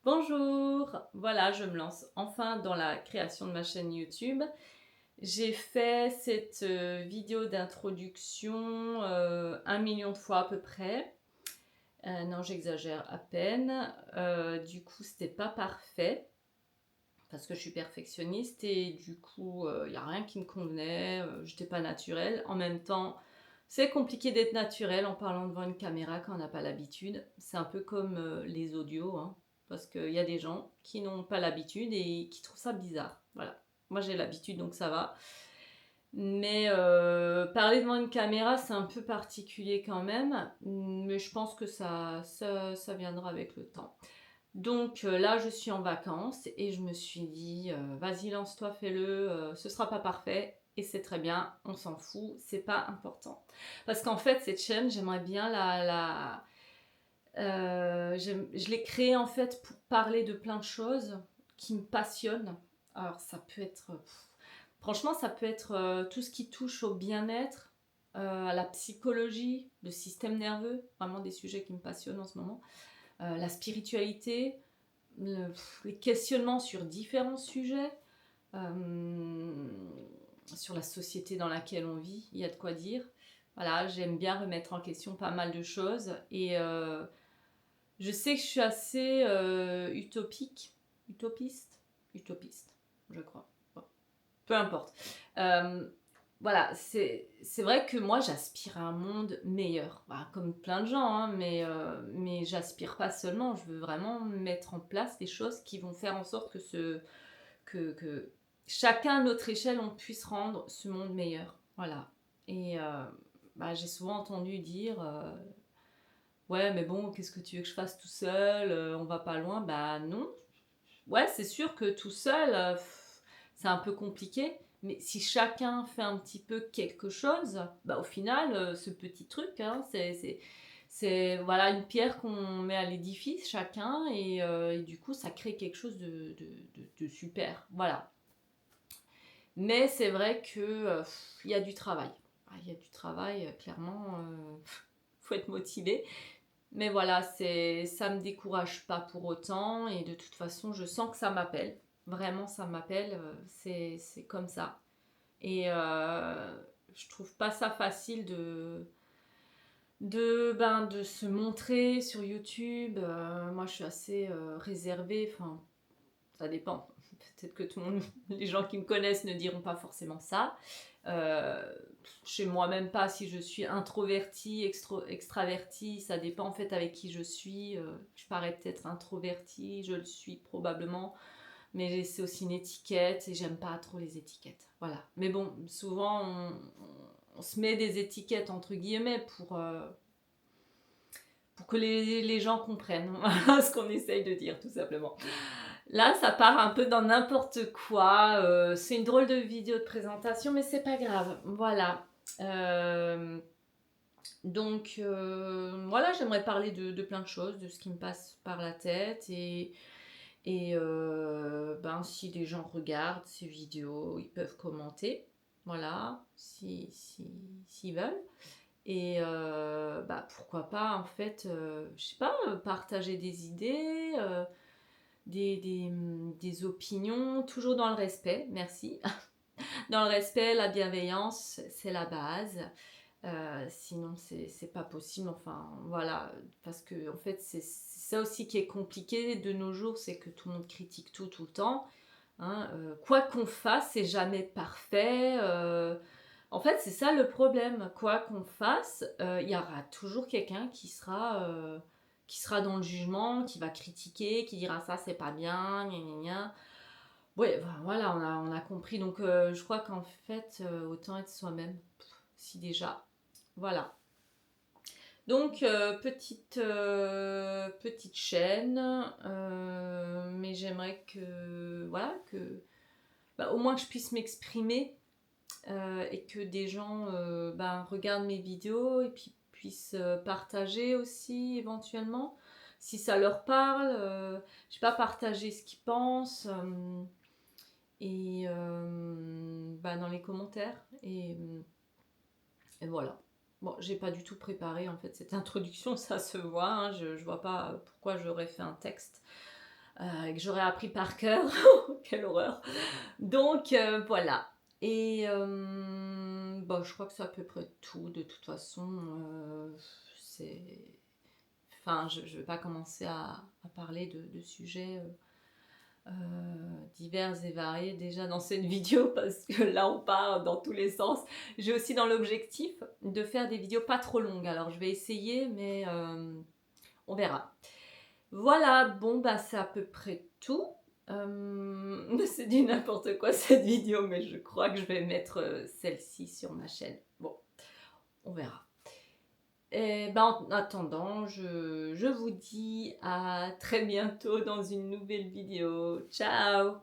Bonjour! Voilà, je me lance enfin dans la création de ma chaîne YouTube. J'ai fait cette vidéo d'introduction 1 million de fois à peu près. Non, j'exagère à peine. Du coup, c'était pas parfait parce que je suis perfectionniste et du coup, il y a rien qui me convenait, j'étais pas naturelle. En même temps, c'est compliqué d'être naturel en parlant devant une caméra quand on n'a pas l'habitude. C'est un peu comme, les audios, hein, parce qu'il y a des gens qui n'ont pas l'habitude et qui trouvent ça bizarre. Voilà. Moi, j'ai l'habitude, donc ça va. Mais parler devant une caméra, c'est un peu particulier quand même, mais je pense que ça viendra avec le temps. Donc là, je suis en vacances et je me suis dit, vas-y, lance-toi, fais-le, ce sera pas parfait et c'est très bien, on s'en fout, c'est pas important. Parce qu'en fait, cette chaîne, j'aimerais bien je l'ai créée en fait pour parler de plein de choses qui me passionnent. Alors ça peut être, franchement, ça peut être tout ce qui touche au bien-être, à la psychologie, le système nerveux, vraiment des sujets qui me passionnent en ce moment, la spiritualité, les questionnements sur différents sujets, sur la société dans laquelle on vit, il y a de quoi dire. Voilà, j'aime bien remettre en question pas mal de choses et je sais que je suis assez utopiste, je crois. Bon, peu importe. Euh, voilà, c'est vrai que moi j'aspire à un monde meilleur, bah, comme plein de gens, hein, mais j'aspire pas seulement, je veux vraiment mettre en place des choses qui vont faire en sorte que chacun à notre échelle on puisse rendre ce monde meilleur. Voilà. Et bah, j'ai souvent entendu dire ouais, mais bon, qu'est-ce que tu veux que je fasse tout seul, on va pas loin. Bah non, ouais, c'est sûr que tout seul, c'est un peu compliqué. Mais si chacun fait un petit peu quelque chose, bah au final, ce petit truc, hein, c'est voilà, une pierre qu'on met à l'édifice chacun et du coup, ça crée quelque chose de super. Voilà. Mais c'est vrai que il y a du travail. Ah, il y a du travail, clairement, faut être motivé. Mais voilà, ça me décourage pas pour autant et de toute façon, je sens que ça m'appelle. Vraiment, ça m'appelle, c'est comme ça. Et je trouve pas ça facile de se montrer sur YouTube. Moi, je suis assez réservée. Enfin, ça dépend. Peut-être que tout le monde, les gens qui me connaissent ne diront pas forcément ça. Euh, je sais moi-même pas si je suis introvertie, extravertie, ça dépend en fait avec qui je suis. Je parais peut-être introvertie, je le suis probablement, mais c'est aussi une étiquette et j'aime pas trop les étiquettes. Voilà. Mais bon, souvent on se met des étiquettes entre guillemets pour que les gens comprennent ce qu'on essaye de dire tout simplement. Là, ça part un peu dans n'importe quoi. C'est une drôle de vidéo de présentation, mais c'est pas grave. Voilà. Euh, donc voilà, j'aimerais parler de plein de choses, de ce qui me passe par la tête et ben, si des gens regardent ces vidéos, ils peuvent commenter. Voilà, s'ils veulent. Et bah, pourquoi pas, en fait, je sais pas, partager des idées, des opinions, toujours dans le respect, merci. Dans le respect, la bienveillance, c'est la base. Sinon, c'est pas possible. Enfin, voilà. Parce que, en fait, c'est ça aussi qui est compliqué de nos jours, c'est que tout le monde critique tout, tout le temps. Hein. Quoi qu'on fasse, c'est jamais parfait. En fait, c'est ça le problème. Quoi qu'on fasse, il y aura toujours quelqu'un qui sera dans le jugement, qui va critiquer, qui dira ça c'est pas bien, gna gna gna. Ouais, ben voilà, on a compris. Donc je crois qu'en fait, autant être soi-même, si déjà. Voilà. Donc petite chaîne, mais j'aimerais que voilà que bah, au moins que je puisse m'exprimer et que des gens ben, regardent mes vidéos et puis puissent partager aussi éventuellement si ça leur parle. Je sais pas, partager ce qu'ils pensent et ben, dans les commentaires. Et voilà. Bon, j'ai pas du tout préparé en fait cette introduction, ça se voit. Hein, je vois pas pourquoi j'aurais fait un texte. que j'aurais appris par cœur. Quelle horreur! Donc voilà. Et bah, je crois que c'est à peu près tout. De toute façon, c'est... Enfin, je ne vais pas commencer à parler de sujets divers et variés déjà dans cette vidéo parce que là on part dans tous les sens. J'ai aussi dans l'objectif de faire des vidéos pas trop longues. Alors je vais essayer, mais on verra. Voilà, bon bah c'est à peu près tout. C'est du n'importe quoi cette vidéo, mais je crois que je vais mettre celle-ci sur ma chaîne. Bon, on verra. Et ben, en attendant, je vous dis à très bientôt dans une nouvelle vidéo. Ciao!